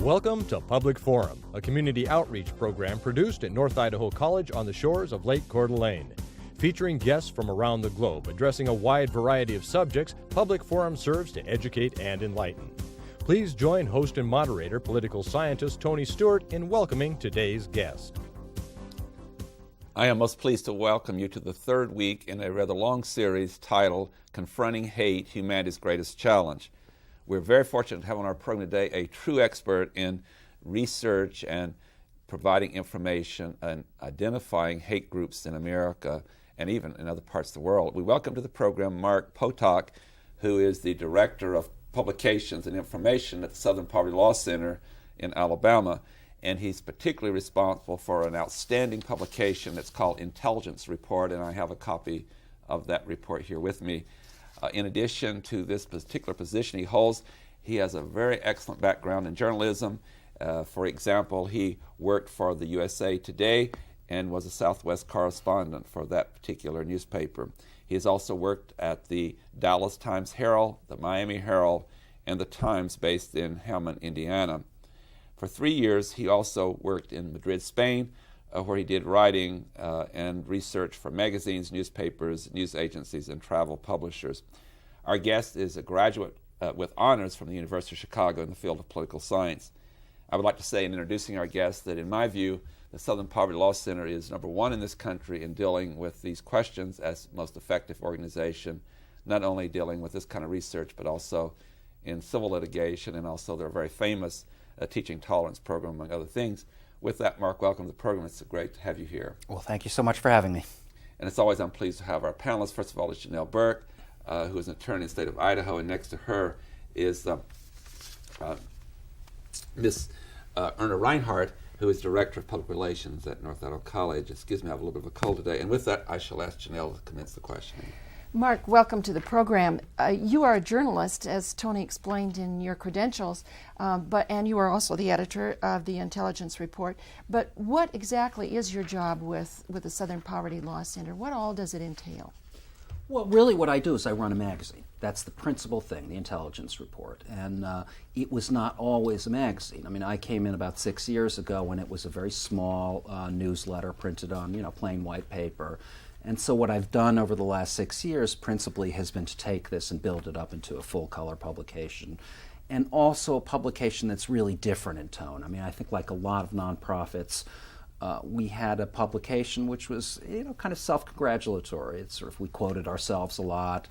Welcome to Public Forum, a community outreach program produced at North Idaho College on the shores of Lake Coeur d'Alene. Featuring guests from around the globe addressing a wide variety of subjects, Public Forum serves to educate and enlighten. Please join host and moderator, political scientist Tony Stewart, in welcoming today's guest. I am most pleased to welcome you to the third week in a rather long series titled Confronting Hate, Humanity's Greatest Challenge. We're very fortunate to have on our program today a true expert in research and providing information and identifying hate groups in America and even in other parts of the world. We welcome to the program Mark Potok, who is the Director of Publications and Information at the Southern Poverty Law Center in Alabama, and he's particularly responsible for an outstanding publication that's called Intelligence Report, and I have a copy of that report here with me. In addition to this particular position he holds, he has a very excellent background in journalism. For example, he worked for the USA Today and was a Southwest correspondent for that particular newspaper. He has also worked at the Dallas Times-Herald, the Miami Herald, and the Times based in Hammond, Indiana. For 3 years, he also worked in Madrid, Spain, where he did writing and research for magazines, newspapers, news agencies, and travel publishers. Our guest is a graduate with honors from the University of Chicago in the field of political science. I would like to say in introducing our guest that in my view, the Southern Poverty Law Center is number one in this country in dealing with these questions as most effective organization, not only dealing with this kind of research, but also in civil litigation, and also their very famous teaching tolerance program, among other things. With that, Mark, welcome to the program. It's great to have you here. Well, thank you so much for having me. And as always, I'm pleased to have our panelists. First of all is Janelle Burke, who is an attorney in the state of Idaho, and next to her is Miss Erna Reinhardt, who is Director of Public Relations at North Idaho College. Excuse me, I have a little bit of a cold today. And with that, I shall ask Janelle to commence the questioning. Mark, welcome to the program. You are a journalist, as Tony explained in your credentials, and you are also the editor of the Intelligence Report. But what exactly is your job with the Southern Poverty Law Center? What all does it entail? Well, really what I do is I run a magazine. That's the principal thing, the Intelligence Report. And it was not always a magazine. I mean, I came in about 6 years ago when it was a very small newsletter printed on, plain white paper. And so what I've done over the last 6 years principally has been to take this and build it up into a full-color publication, and also a publication that's really different in tone. I mean, I think like a lot of nonprofits, we had a publication which was, kind of self-congratulatory. It's sort of, we quoted ourselves a lot.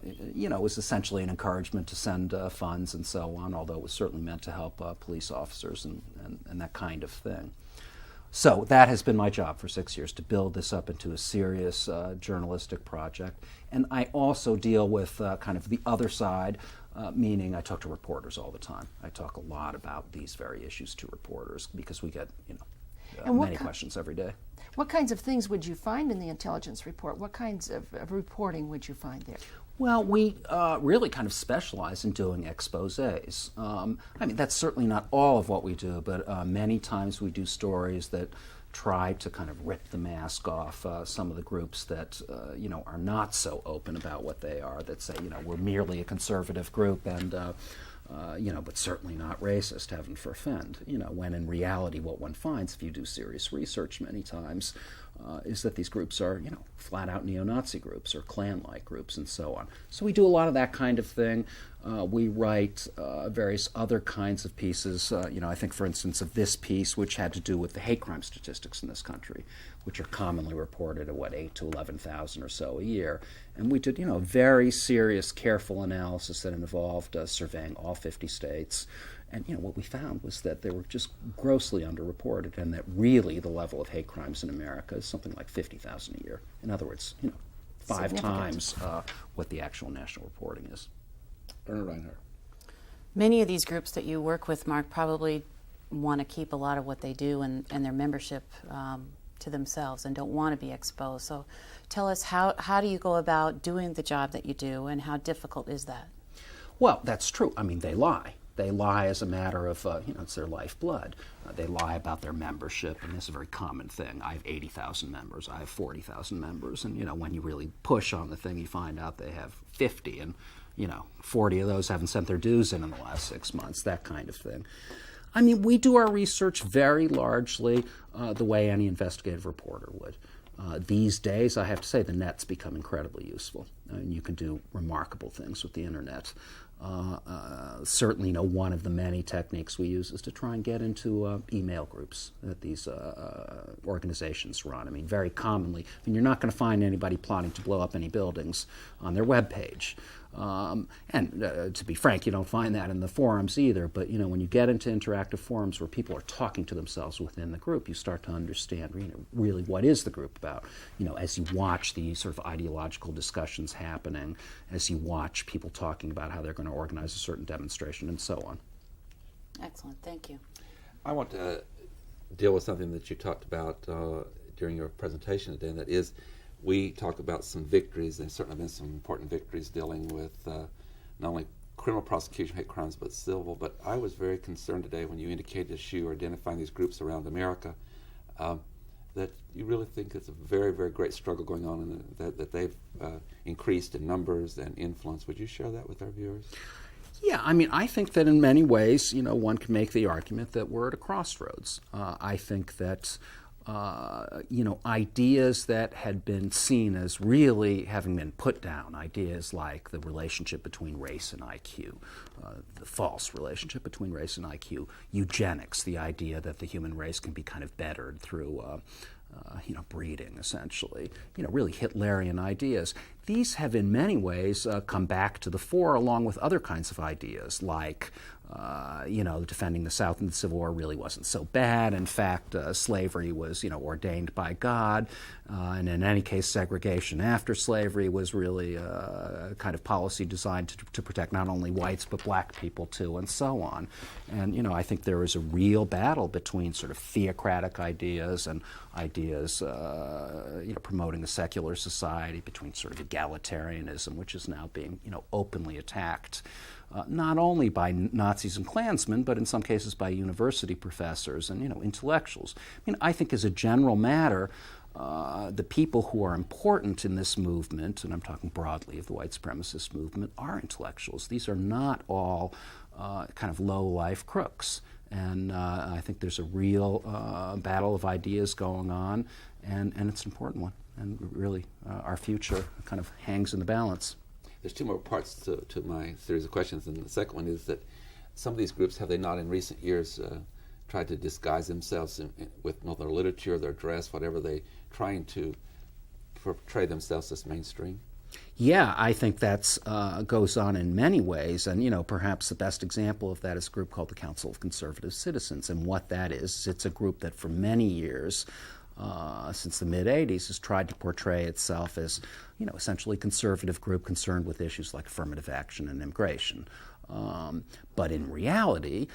It was essentially an encouragement to send funds and so on, although it was certainly meant to help police officers and that kind of thing. So that has been my job for 6 years, to build this up into a serious journalistic project. And I also deal with kind of the other side, meaning I talk to reporters all the time. I talk a lot about these very issues to reporters because we get, many questions every day. What kinds of things would you find in the Intelligence Report? What kinds of reporting would you find there? Well, we really kind of specialize in doing exposés. That's certainly not all of what we do, but many times we do stories that try to kind of rip the mask off some of the groups that, are not so open about what they are, that say, we're merely a conservative group and, but certainly not racist, heaven forfend. When in reality what one finds, if you do serious research many times, is that these groups are, flat-out neo-Nazi groups or Klan-like groups and so on. So we do a lot of that kind of thing. We write various other kinds of pieces. I think, for instance, of this piece, which had to do with the hate crime statistics in this country, which are commonly reported at, 8 to 11,000 or so a year. And we did, a very serious, careful analysis that involved surveying all 50 states. And what we found was that they were just grossly underreported, and that really the level of hate crimes in America is something like 50,000 a year. In other words, 5 times what the actual national reporting is. Erna Reinhardt. Many of these groups that you work with, Mark, probably want to keep a lot of what they do and their membership to themselves and don't want to be exposed. So tell us, how do you go about doing the job that you do, and how difficult is that? Well, that's true. I mean, they lie. They lie as a matter of, it's their lifeblood. They lie about their membership, and this is a very common thing. I have 80,000 members. I have 40,000 members. And, when you really push on the thing, you find out they have 50. And, 40 of those haven't sent their dues in the last 6 months, that kind of thing. I mean, we do our research very largely the way any investigative reporter would. These days, I have to say, the net's become incredibly useful, and you can do remarkable things with the internet. Certainly, one of the many techniques we use is to try and get into email groups that these organizations run. I mean, very commonly, you're not going to find anybody plotting to blow up any buildings on their webpage. And to be frank, you don't find that in the forums either. But when you get into interactive forums where people are talking to themselves within the group, you start to understand, really what is the group about. As you watch these sort of ideological discussions happening, as you watch people talking about how they're going to organize a certain demonstration, and so on. Excellent, thank you. I want to deal with something that you talked about during your presentation today, and that is, we talk about some victories. There's certainly been some important victories dealing with not only criminal prosecution of hate crimes, but civil. But I was very concerned today when you indicated as you were identifying these groups around America that you really think it's a very, very great struggle going on, and that they've increased in numbers and influence. Would you share that with our viewers? Yeah, I think that in many ways, one can make the argument that we're at a crossroads. I think that ideas that had been seen as really having been put down, ideas like the relationship between race and IQ, the false relationship between race and IQ, eugenics, the idea that the human race can be kind of bettered through breeding, essentially, really Hitlerian ideas. These have in many ways come back to the fore along with other kinds of ideas like defending the South in the Civil War really wasn't so bad. In fact, slavery was, ordained by God, and in any case, segregation after slavery was really a kind of policy designed to protect not only whites but black people too, and so on. And I think there is a real battle between sort of theocratic ideas and ideas, promoting a secular society, between sort of egalitarianism, which is now being, openly attacked. Not only by Nazis and Klansmen, but in some cases by university professors and intellectuals. I think as a general matter, the people who are important in this movement, and I'm talking broadly of the white supremacist movement, are intellectuals. These are not all kind of low-life crooks. And I think there's a real battle of ideas going on, and it's an important one. And really, our future kind of hangs in the balance. There's two more parts to my series of questions, and the second one is that some of these groups, have they not in recent years tried to disguise themselves with their literature, their dress, whatever, they trying to portray themselves as mainstream? Yeah, I think that goes on in many ways, and perhaps the best example of that is a group called the Council of Conservative Citizens, and what that is, it's a group that for many years, since the mid-'80s, has tried to portray itself as, essentially conservative group concerned with issues like affirmative action and immigration. But in reality,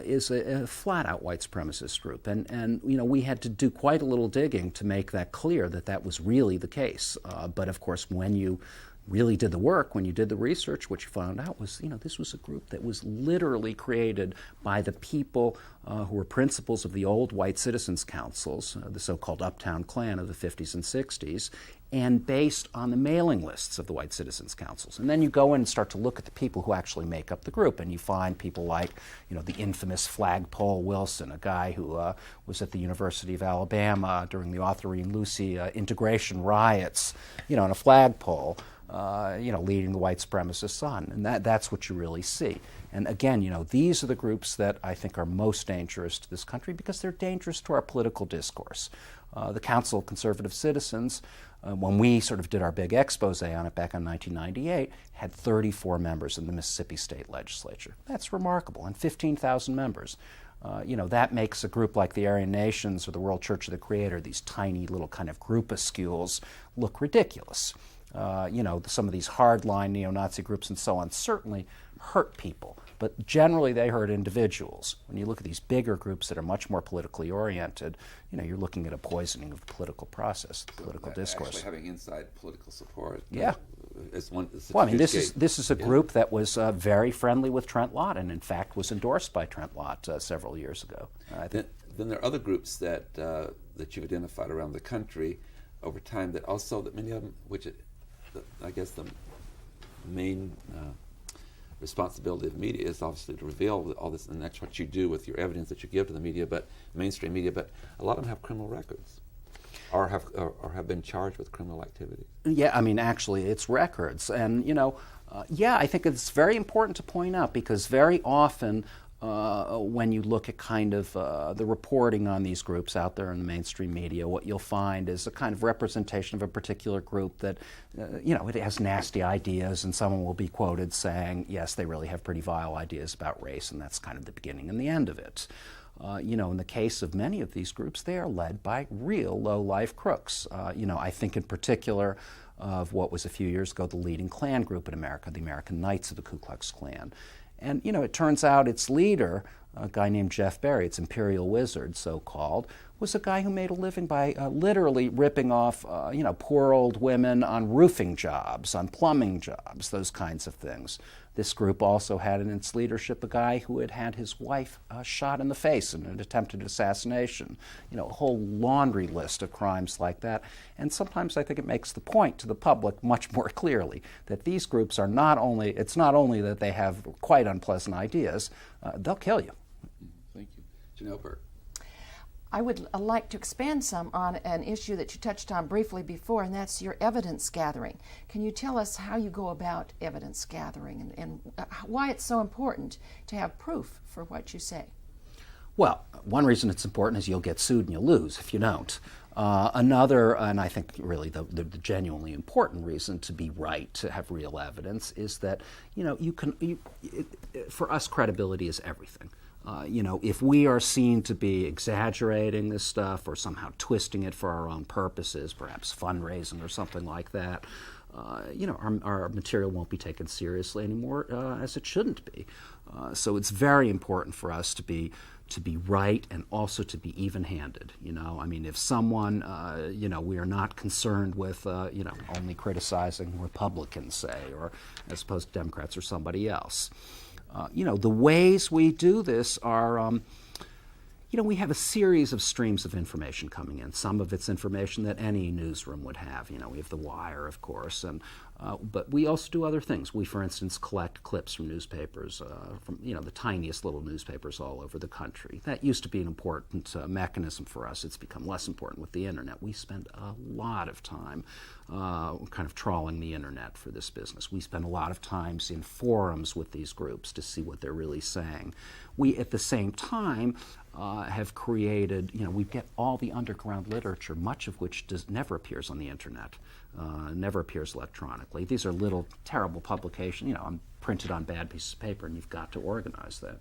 is a flat-out white supremacist group. And we had to do quite a little digging to make that clear that that was really the case. But of course, when you really did the work, when you did the research, what you found out was, this was a group that was literally created by the people who were principals of the old white citizens councils, the so-called Uptown Klan of the 50s and 60s, and based on the mailing lists of the white citizens councils. And then you go in and start to look at the people who actually make up the group, and you find people like, the infamous Flagpole Wilson, a guy who was at the University of Alabama during the Arthur and Lucy integration riots, in a flagpole, leading the white supremacists on. And that's what you really see. And again, these are the groups that I think are most dangerous to this country because they're dangerous to our political discourse. The Council of Conservative Citizens, when we sort of did our big expose on it back in 1998, had 34 members in the Mississippi State Legislature. That's remarkable, and 15,000 members. That makes a group like the Aryan Nations or the World Church of the Creator, these tiny little kind of groupuscules, look ridiculous. Some of these hardline neo-Nazi groups and so on certainly hurt people, but generally they hurt individuals. When you look at these bigger groups that are much more politically oriented, you're looking at a poisoning of the political process, the political discourse. Actually having inside political support. Yeah. Is one. This is a group that was very friendly with Trent Lott, and in fact was endorsed by Trent Lott several years ago. Then there are other groups that you've identified around the country over time that many of them, which I guess the main responsibility of the media is obviously to reveal all this, and that's what you do with your evidence that you give to the media, but mainstream media. But a lot of them have criminal records, or have been charged with criminal activity. Yeah, I mean, actually, it's records, and I think it's very important to point out, because very often when you look at kind of the reporting on these groups out there in the mainstream media, what you'll find is a kind of representation of a particular group that, it has nasty ideas, and someone will be quoted saying, yes, they really have pretty vile ideas about race, and that's kind of the beginning and the end of it. In the case of many of these groups, they are led by real low-life crooks. I think in particular of what was a few years ago the leading Klan group in America, the American Knights of the Ku Klux Klan. And, it turns out its leader, a guy named Jeff Berry, its Imperial Wizard, so-called, was a guy who made a living by literally ripping off, poor old women on roofing jobs, on plumbing jobs, those kinds of things. This group also had in its leadership a guy who had had his wife shot in the face in an attempted assassination. A whole laundry list of crimes like that. And sometimes I think it makes the point to the public much more clearly that these groups are it's not only that they have quite unpleasant ideas, they'll kill you. Thank you. Janelle Burke. I would like to expand some on an issue that you touched on briefly before, and that's your evidence gathering. Can you tell us how you go about evidence gathering and why it's so important to have proof for what you say? Well, one reason it's important is you'll get sued and you'll lose if you don't. Another, and I think really the genuinely important reason to be right, to have real evidence, is that, for us, credibility is everything. If we are seen to be exaggerating this stuff or somehow twisting it for our own purposes, perhaps fundraising or something like that, our material won't be taken seriously anymore, as it shouldn't be. So it's very important for us to be right and also to be even-handed. If someone, we are not concerned with, only criticizing Republicans, say, or as opposed to Democrats or somebody else. The ways we do this are, we have a series of streams of information coming in. Some of it's information that any newsroom would have. We have The Wire, of course, but we also do other things. We, for instance, collect clips from newspapers, from the tiniest little newspapers all over the country. That used to be an important mechanism for us. It's become less important with the Internet. We spend a lot of time kind of trawling the Internet for this business. We spend a lot of times in forums with these groups to see what they're really saying. We, at the same time, have created, we get all the underground literature, much of which never appears on the Internet, never appears electronically. These are little terrible publications, printed on bad pieces of paper, and you've got to organize that.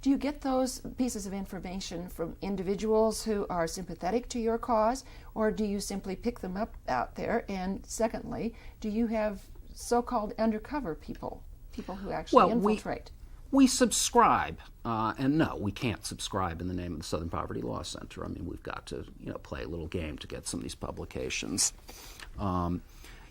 Do you get those pieces of information from individuals who are sympathetic to your cause, or do you simply pick them up out there? And secondly, do you have so-called undercover people who actually infiltrate? We subscribe, and no, we can't subscribe in the name of the Southern Poverty Law Center. We've got to, play a little game to get some of these publications.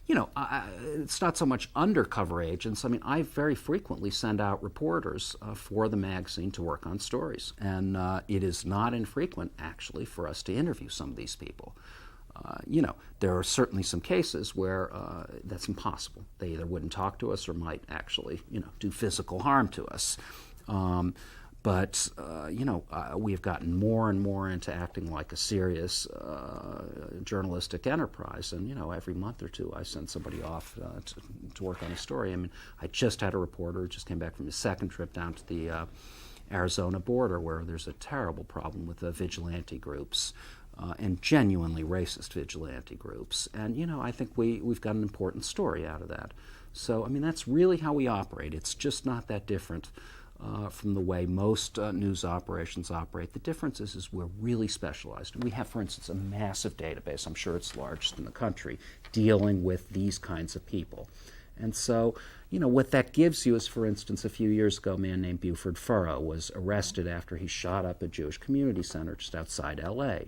It's not so much undercover agents. I very frequently send out reporters for the magazine to work on stories, and it is not infrequent, actually, for us to interview some of these people. There are certainly some cases where that's impossible. They either wouldn't talk to us or might actually, do physical harm to us. But we've gotten more and more into acting like a serious journalistic enterprise. And, every month or two I send somebody off to work on a story. I just had a reporter who just came back from his second trip down to the Arizona border, where there's a terrible problem with the vigilante groups. And genuinely racist vigilante groups. And, I think we've got an important story out of that. So, that's really how we operate. It's just not that different from the way most news operations operate. The difference is we're really specialized. We have, for instance, a massive database, I'm sure it's largest in the country, dealing with these kinds of people. And so, what that gives you is, for instance, a few years ago, a man named Buford Furrow was arrested after he shot up a Jewish community center just outside L.A.,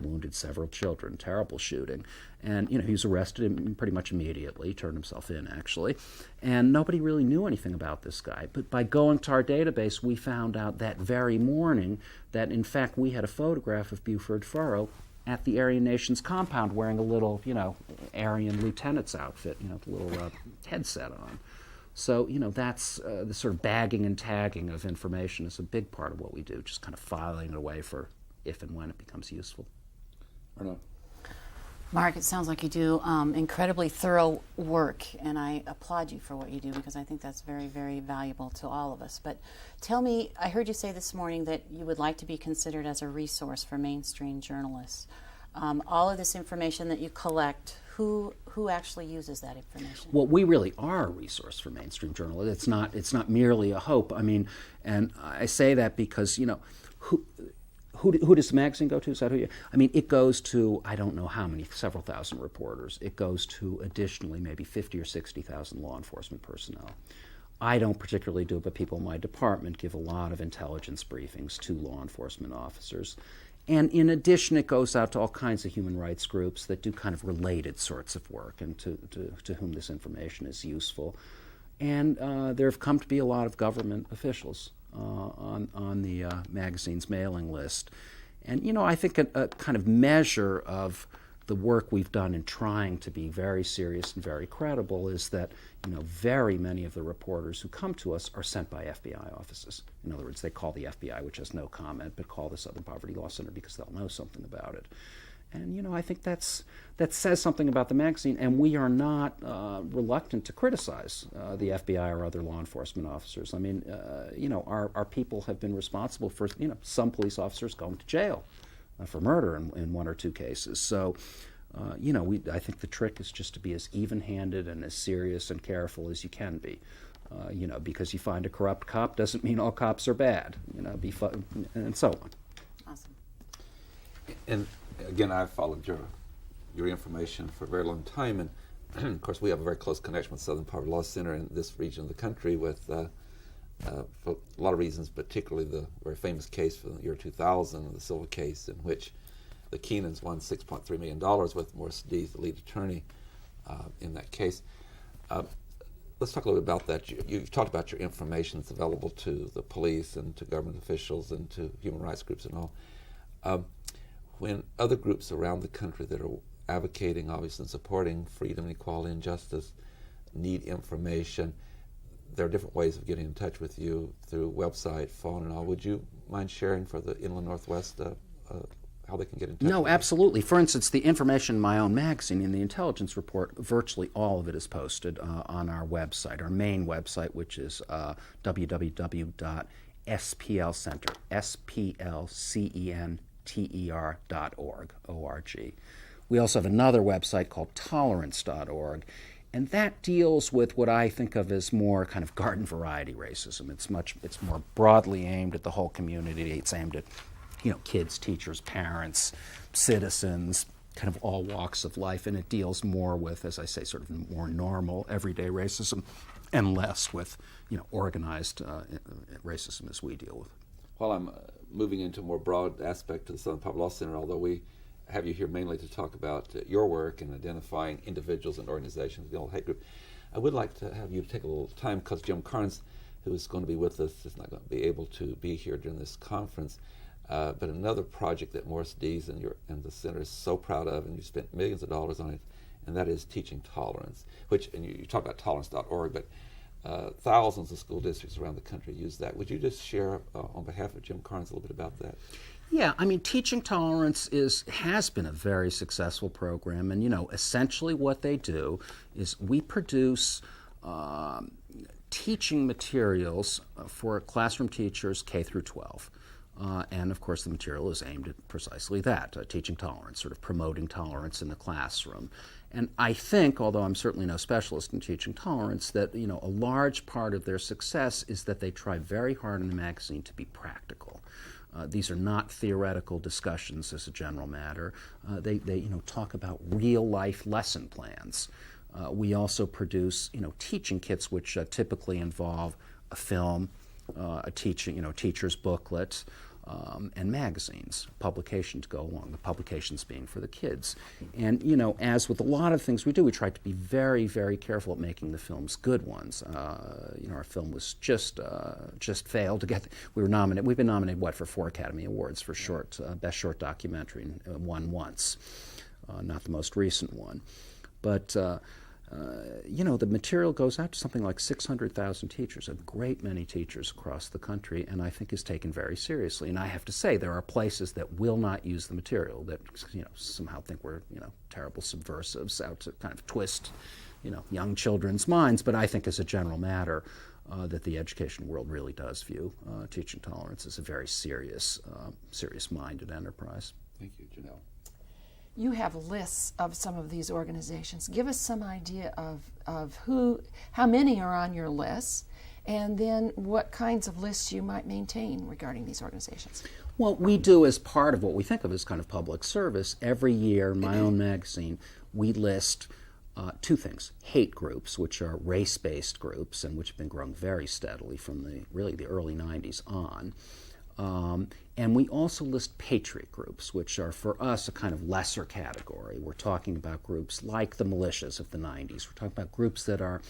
wounded several children, terrible shooting. And, he was arrested pretty much immediately, turned himself in, actually. And nobody really knew anything about this guy. But by going to our database, we found out that very morning that, in fact, we had a photograph of Buford Furrow at the Aryan Nations compound wearing a little, Aryan lieutenant's outfit, the little headset on. So, that's the sort of bagging and tagging of information is a big part of what we do, just kind of filing it away for if and when it becomes useful. Or not? Mark, it sounds like you do incredibly thorough work, and I applaud you for what you do because I think that's very, very valuable to all of us. But tell me, I heard you say this morning that you would like to be considered as a resource for mainstream journalists. All of this information that you collect, who actually uses that information? Well, we really are a resource for mainstream journalists. It's not merely a hope. I mean, and I say that because who does the magazine go to? Is that who you? I mean, it goes to I don't know how many, several thousand reporters. It goes to additionally maybe 50 or 60,000 law enforcement personnel. I don't particularly do it, but people in my department give a lot of intelligence briefings to law enforcement officers. And in addition, it goes out to all kinds of human rights groups that do kind of related sorts of work and to whom this information is useful. And there have come to be a lot of government officials on the magazine's mailing list. And, I think a kind of measure of the work we've done in trying to be very serious and very credible is that, very many of the reporters who come to us are sent by FBI offices. In other words, they call the FBI, which has no comment, but call the Southern Poverty Law Center because they'll know something about it. And, I think that says something about the magazine, and we are not reluctant to criticize the FBI or other law enforcement officers. I mean, our people have been responsible for, some police officers going to jail for murder in one or two cases. So, I think the trick is just to be as even-handed and as serious and careful as you can be. Because you find a corrupt cop doesn't mean all cops are bad, and so on. Awesome. And again, I've followed your information for a very long time, and of course we have a very close connection with Southern Poverty Law Center in this region of the country with for a lot of reasons, particularly the very famous case from the year 2000, the Silva case, in which the Keenans won $6.3 million with Morris Dees, the lead attorney in that case. Let's talk a little bit about that. You've talked about your information that's available to the police and to government officials and to human rights groups and all. When other groups around the country that are advocating, obviously, and supporting freedom, equality, and justice need information, there are different ways of getting in touch with you through website, phone, and all. Would you mind sharing for the Inland Northwest how they can get in touch? No, absolutely. For instance, the information in my own magazine, in the intelligence report, virtually all of it is posted on our website, our main website, which is www.splcenter, SPLCENTER.org, O-R-G. We also have another website called tolerance.org, and that deals with what I think of as more kind of garden variety racism. It's more broadly aimed at the whole community. It's aimed at, kids, teachers, parents, citizens, kind of all walks of life, and it deals more with, as I say, sort of more normal, everyday racism, and less with, organized racism as we deal with. While I'm moving into a more broad aspect of the Southern Poverty Law Center, although we have you here mainly to talk about your work in identifying individuals and organizations, the old hate group, I would like to have you take a little time, because Jim Carnes, who is going to be with us, is not going to be able to be here during this conference. But another project that Morris Dees and the center is so proud of, and you spent millions of dollars on it, and that is teaching tolerance. And you talk about tolerance.org, but thousands of school districts around the country use that. Would you just share on behalf of Jim Carnes a little bit about that? Yeah, I mean, Teaching Tolerance has been a very successful program, and essentially what they do is we produce teaching materials for classroom teachers K through 12. And of course the material is aimed at precisely that, teaching tolerance, sort of promoting tolerance in the classroom. And I think, although I'm certainly no specialist in teaching tolerance, that a large part of their success is that they try very hard in the magazine to be practical. These are not theoretical discussions as a general matter. They talk about real life lesson plans. We also produce teaching kits which typically involve a film, a teacher's booklet, and magazines, publication to go along, the publications being for the kids. And, as with a lot of things we do, we try to be very, very careful at making the films good ones. Our film was just failed to get, we've been nominated, for 4 Academy Awards for Best Short Documentary, and won once, not the most recent one. But, the material goes out to something like 600,000 teachers, a great many teachers across the country, and I think is taken very seriously. And I have to say, there are places that will not use the material, that somehow think we're terrible subversives out to kind of twist young children's minds. But I think, as a general matter, that the education world really does view teaching tolerance as a very serious-minded enterprise. Thank you, Janelle. You have lists of some of these organizations. Give us some idea of how many are on your list, and then what kinds of lists you might maintain regarding these organizations. Well, we do, as part of what we think of as kind of public service, every year in my own magazine, we list 2 things: hate groups, which are race-based groups and which have been growing very steadily from the early 90s on. And we also list patriot groups, which are for us a kind of lesser category. We're talking about groups like the militias of the 90s. We're talking about groups that are,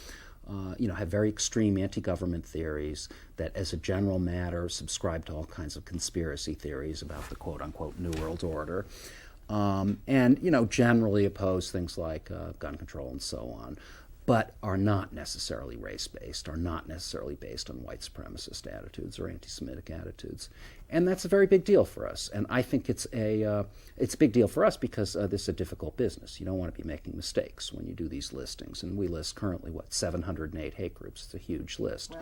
have very extreme anti-government theories, that as a general matter subscribe to all kinds of conspiracy theories about the quote-unquote New World Order. And generally oppose things like gun control and so on, but are not necessarily race-based, are not necessarily based on white supremacist attitudes or anti-Semitic attitudes. And that's a very big deal for us. And I think it's a big deal for us because this is a difficult business. You don't want to be making mistakes when you do these listings. And we list currently, 708 hate groups. It's a huge list.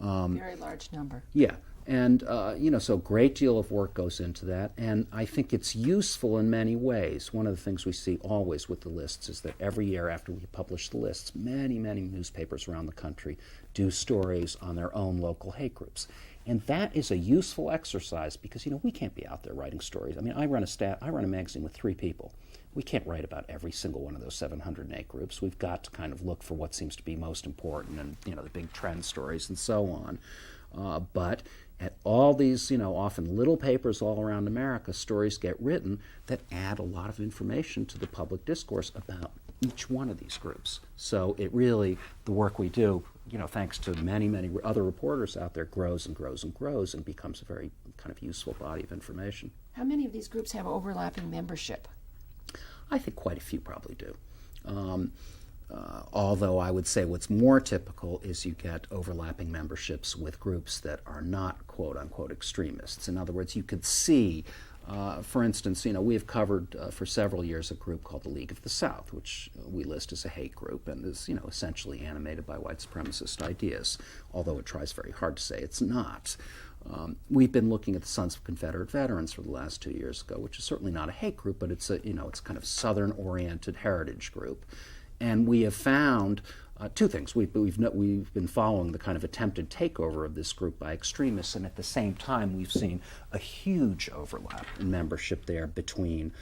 Wow. Very large number. Yeah. And, so a great deal of work goes into that, and I think it's useful in many ways. One of the things we see always with the lists is that every year after we publish the lists, many, many newspapers around the country do stories on their own local hate groups. And that is a useful exercise because, we can't be out there writing stories. I mean, I run a magazine with 3 people. We can't write about every single one of those 708 groups. We've got to kind of look for what seems to be most important and, the big trend stories and so on. But at all these, often little papers all around America, stories get written that add a lot of information to the public discourse about each one of these groups. So it really, the work we do, thanks to many, many other reporters out there, grows and grows and grows and becomes a very kind of useful body of information. How many of these groups have overlapping membership? I think quite a few probably do. Although I would say what's more typical is you get overlapping memberships with groups that are not quote-unquote extremists. In other words, you could see, for instance, we have covered for several years a group called the League of the South, which we list as a hate group and is, essentially animated by white supremacist ideas, although it tries very hard to say it's not. We've been looking at the Sons of Confederate Veterans for the last 2 years ago, which is certainly not a hate group, but it's it's kind of Southern-oriented heritage group. And we have found 2 things. We've been following the kind of attempted takeover of this group by extremists, and at the same time we've seen a huge overlap in membership there between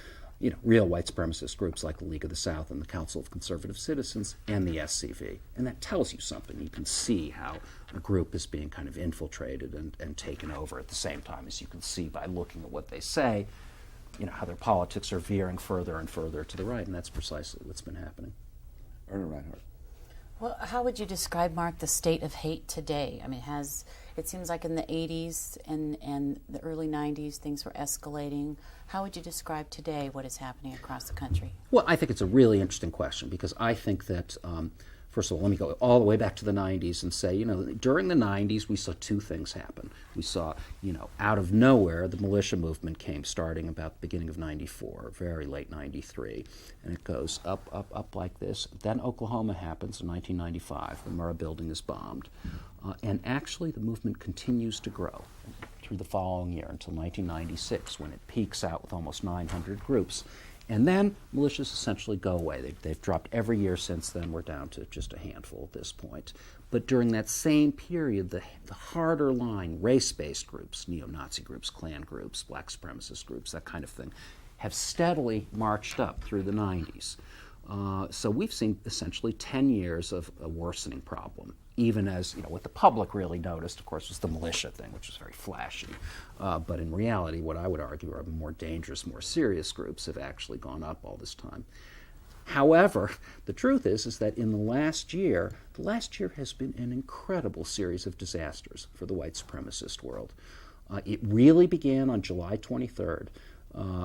real white supremacist groups like the League of the South and the Council of Conservative Citizens and the SCV. And that tells you something. You can see how a group is being kind of infiltrated and taken over at the same time as you can see by looking at what they say, how their politics are veering further and further to the right, and that's precisely what's been happening. Erna Reinhardt. Well, how would you describe, Mark, the state of hate today? I mean, it seems like in the 80s and the early 90s things were escalating. How would you describe today what is happening across the country? Well, I think it's a really interesting question because I think that, first of all, let me go all the way back to the 90s and say, during the 90s we saw 2 things happen. We saw, out of nowhere, the militia movement came starting about the beginning of 94, very late 93, and it goes up, up, up like this. Then Oklahoma happens in 1995. The Murrah building is bombed. And actually the movement continues to grow through the following year until 1996 when it peaks out with almost 900 groups. And then militias essentially go away. They've dropped every year since then. We're down to just a handful at this point. But during that same period, the harder line, race-based groups, neo-Nazi groups, Klan groups, black supremacist groups, that kind of thing, have steadily marched up through the 90s. So we've seen essentially 10 years of a worsening problem, even as, what the public really noticed, of course, was the militia thing, which was very flashy. But in reality, what I would argue are more dangerous, more serious groups have actually gone up all this time. However, the truth is that in the last year has been an incredible series of disasters for the white supremacist world. It really began on July 23rd.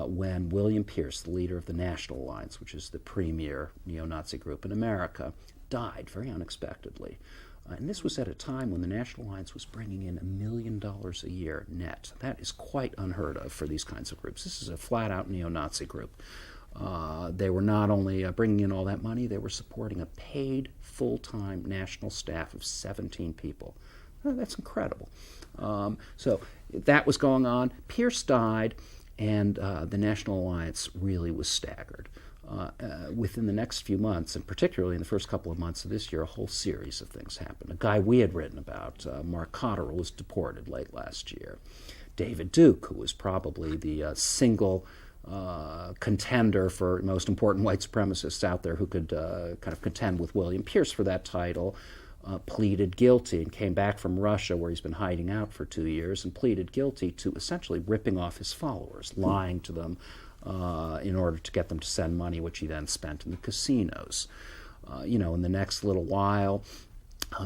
When William Pierce, the leader of the National Alliance, which is the premier neo-Nazi group in America, died very unexpectedly. And this was at a time when the National Alliance was bringing in $1 million a year net. That is quite unheard of for these kinds of groups. This is a flat-out neo-Nazi group. They were not only bringing in all that money, they were supporting a paid full-time national staff of 17 people. That's incredible. So that was going on. Pierce died. And the National Alliance really was staggered. Within the next few months, and particularly in the first couple of months of this year, a whole series of things happened. A guy we had written about, Mark Cotterill, was deported late last year. David Duke, who was probably the single contender for most important white supremacists out there who could kind of contend with William Pierce for that title, pleaded guilty and came back from Russia, where he's been hiding out for 2 years, and pleaded guilty to essentially ripping off his followers, lying to them in order to get them to send money, which he then spent in the casinos. In the next little while,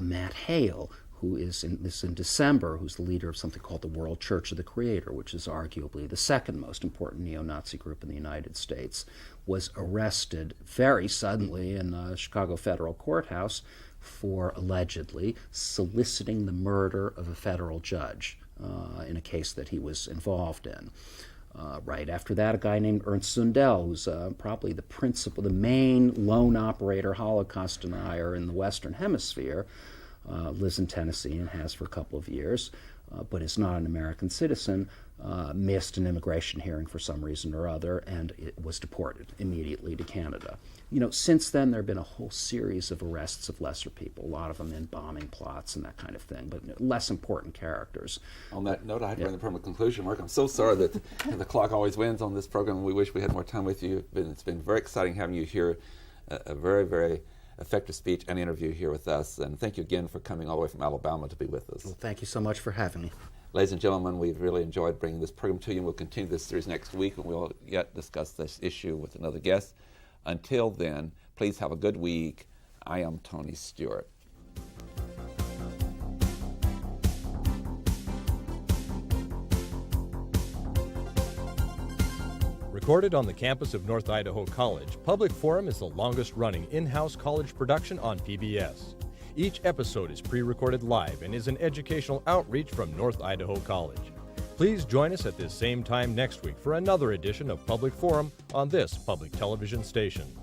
Matt Hale, who is in December, who's the leader of something called the World Church of the Creator, which is arguably the second most important neo-Nazi group in the United States, was arrested very suddenly in a Chicago federal courthouse for allegedly soliciting the murder of a federal judge in a case that he was involved in. Right after that, a guy named Ernst Zundel, who's probably the main lone operator Holocaust denier in the Western Hemisphere, lives in Tennessee and has for a couple of years, but is not an American citizen, missed an immigration hearing for some reason or other, and it was deported immediately to Canada. Since then there have been a whole series of arrests of lesser people, a lot of them in bombing plots and that kind of thing, but less important characters. On that note, I have to bring the permanent conclusion, Mark. I'm so sorry that the clock always wins on this program. We wish we had more time with you. It's been very exciting having you here, a very, very effective speech and interview here with us. And thank you again for coming all the way from Alabama to be with us. Well, thank you so much for having me. Ladies and gentlemen, we've really enjoyed bringing this program to you, and we'll continue this series next week, and we'll yet discuss this issue with another guest. Until then, please have a good week. I am Tony Stewart. Recorded on the campus of North Idaho College, Public Forum is the longest-running in-house college production on PBS. Each episode is pre-recorded live and is an educational outreach from North Idaho College. Please join us at this same time next week for another edition of Public Forum on this public television station.